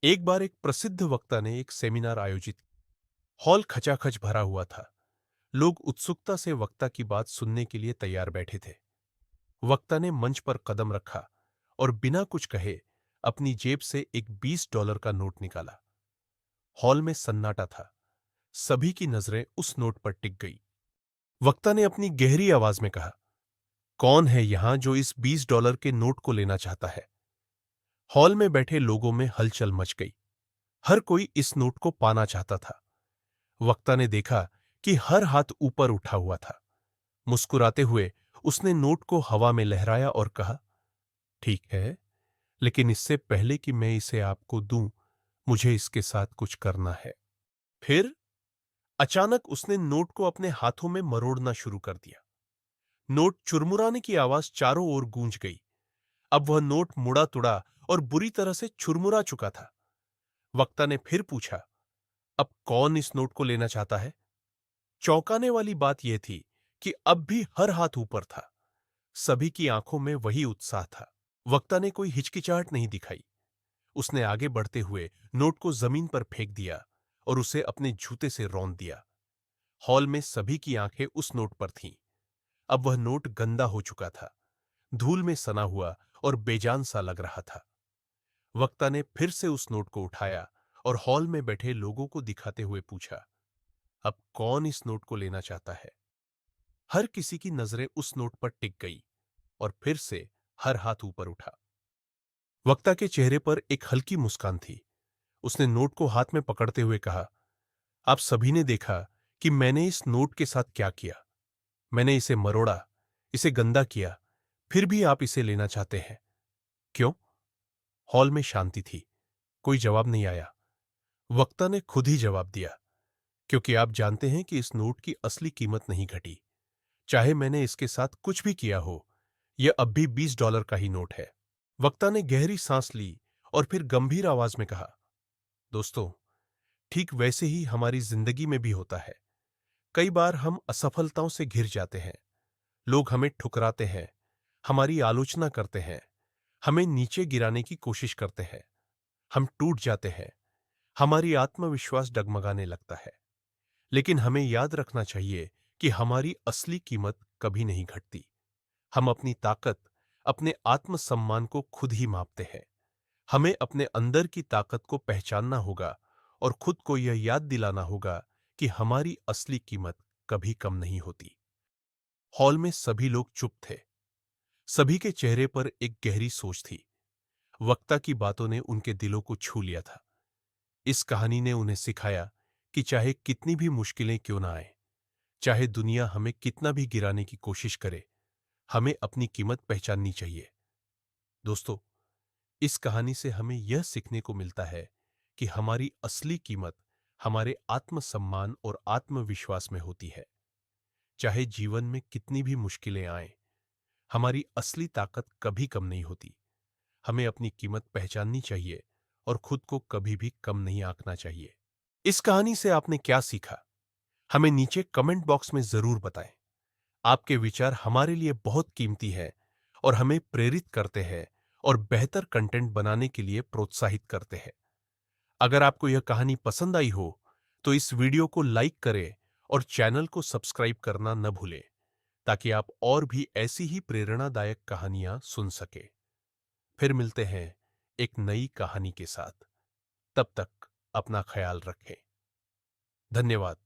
एक बार एक प्रसिद्ध वक्ता ने एक सेमिनार आयोजित किया। हॉल खचाखच भरा हुआ था। लोग उत्सुकता से वक्ता की बात सुनने के लिए तैयार बैठे थे। वक्ता ने मंच पर कदम रखा और बिना कुछ कहे अपनी जेब से एक $20 का नोट निकाला। हॉल में सन्नाटा था। सभी की नजरें उस नोट पर टिक गई। वक्ता ने अपनी गहरी आवाज में कहा, कौन है यहां जो इस $20 के नोट को लेना चाहता है? हॉल में बैठे लोगों में हलचल मच गई। हर कोई इस नोट को पाना चाहता था। वक्ता ने देखा कि हर हाथ ऊपर उठा हुआ था। मुस्कुराते हुए उसने नोट को हवा में लहराया और कहा, ठीक है, लेकिन इससे पहले कि मैं इसे आपको दूं, मुझे इसके साथ कुछ करना है। फिर अचानक उसने नोट को अपने हाथों में मरोड़ना शुरू कर दिया। नोट चुरमुराने की आवाज चारों ओर गूंज गई। अब वह नोट मुड़ा तुड़ा और बुरी तरह से चुरमुरा चुका था। वक्ता ने फिर पूछा, अब कौन इस नोट को लेना चाहता है? चौंकाने वाली बात यह थी कि अब भी हर हाथ ऊपर था। सभी की आंखों में वही उत्साह था। वक्ता ने कोई हिचकिचाहट नहीं दिखाई। उसने आगे बढ़ते हुए नोट को जमीन पर फेंक दिया और उसे अपने जूते से रौंद दिया। हॉल में सभी की आंखें उस नोट पर थीं। अब वह नोट गंदा हो चुका था, धूल में सना हुआ और बेजान सा लग रहा था। वक्ता ने फिर से उस नोट को उठाया और हॉल में बैठे लोगों को दिखाते हुए पूछा, अब कौन इस नोट को लेना चाहता है? हर किसी की नजरें उस नोट पर टिक गई और फिर से हर हाथ ऊपर उठा। वक्ता के चेहरे पर एक हल्की मुस्कान थी। उसने नोट को हाथ में पकड़ते हुए कहा, आप सभी ने देखा कि मैंने इस नोट के साथ क्या किया। मैंने इसे मरोड़ा, इसे गंदा किया, फिर भी आप इसे लेना चाहते हैं। क्यों? हॉल में शांति थी। कोई जवाब नहीं आया। वक्ता ने खुद ही जवाब दिया, क्योंकि आप जानते हैं कि इस नोट की असली कीमत नहीं घटी। चाहे मैंने इसके साथ कुछ भी किया हो, यह अब भी $20 का ही नोट है। वक्ता ने गहरी सांस ली और फिर गंभीर आवाज में कहा, दोस्तों, ठीक वैसे ही हमारी जिंदगी में भी होता है। कई बार हम असफलताओं से घिर जाते हैं। लोग हमें ठुकराते हैं, हमारी आलोचना करते हैं, हमें नीचे गिराने की कोशिश करते हैं। हम टूट जाते हैं, हमारी आत्मविश्वास डगमगाने लगता है। लेकिन हमें याद रखना चाहिए कि हमारी असली कीमत कभी नहीं घटती। हम अपनी ताकत, अपने आत्मसम्मान को खुद ही मापते हैं। हमें अपने अंदर की ताकत को पहचानना होगा और खुद को यह याद दिलाना होगा कि हमारी असली कीमत कभी कम नहीं होती। हॉल में सभी लोग चुप थे। सभी के चेहरे पर एक गहरी सोच थी। वक्ता की बातों ने उनके दिलों को छू लिया था। इस कहानी ने उन्हें सिखाया कि चाहे कितनी भी मुश्किलें क्यों ना आए, चाहे दुनिया हमें कितना भी गिराने की कोशिश करे, हमें अपनी कीमत पहचाननी चाहिए। दोस्तों, इस कहानी से हमें यह सीखने को मिलता है कि हमारी असली कीमत हमारे आत्मसम्मान और आत्मविश्वास में होती है। चाहे जीवन में कितनी भी मुश्किलें आएं, हमारी असली ताकत कभी कम नहीं होती। हमें अपनी कीमत पहचाननी चाहिए और खुद को कभी भी कम नहीं आंकना चाहिए। इस कहानी से आपने क्या सीखा? हमें नीचे कमेंट बॉक्स में जरूर बताएं। आपके विचार हमारे लिए बहुत कीमती हैं और हमें प्रेरित करते हैं और बेहतर कंटेंट बनाने के लिए प्रोत्साहित करते हैं। अगर आपको यह कहानी पसंद आई हो, तो इस वीडियो को लाइक करें और चैनल को सब्सक्राइब करना न भूलें, ताकि आप और भी ऐसी ही प्रेरणादायक कहानियां सुन सके। फिर मिलते हैं एक नई कहानी के साथ। तब तक अपना ख्याल रखें। धन्यवाद।